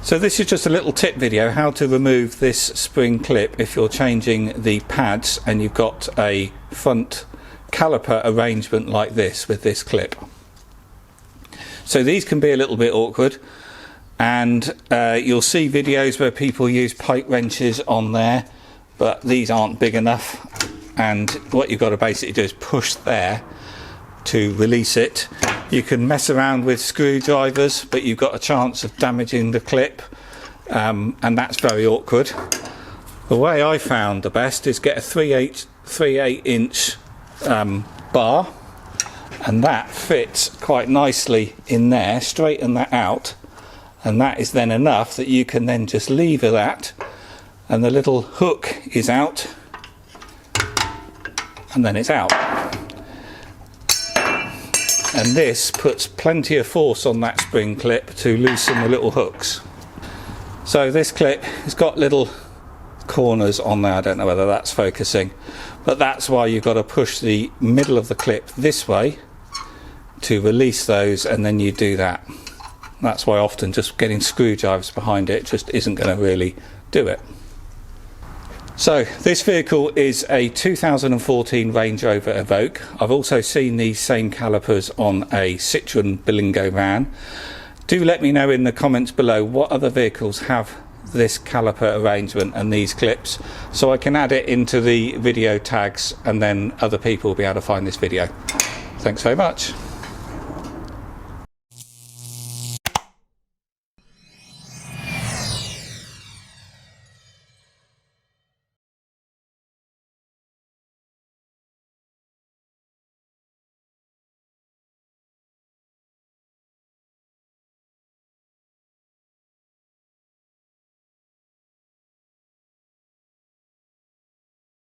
So this is just a little tip video how to remove this spring clip if you're changing the pads and you've got a front caliper arrangement like this with this clip. So these can be a little bit awkward, and you'll see videos where people use pipe wrenches on there, but these aren't big enough, and what you've got to basically do is push there to release it. You can mess around with screwdrivers, but you've got a chance of damaging the clip, and that's very awkward. The way I found the best is get a 3/8 inch bar, and that fits quite nicely in there. Straighten that out, and that is then enough that you can then just lever that, and the little hook is out, and then it's out. And this puts plenty of force on that spring clip to loosen the little hooks. So this clip has got little corners on there. I don't know whether that's focusing, but that's why you've got to push the middle of the clip this way to release those, and then you do that. That's why often just getting screwdrivers behind it just isn't going to really do it. So this vehicle is a 2014 Range Rover Evoque. I've also seen these same calipers on a Citroen Berlingo van. Do let me know in the comments below what other vehicles have this caliper arrangement and these clips, so I can add it into the video tags and then other people will be able to find this video. Thanks very much.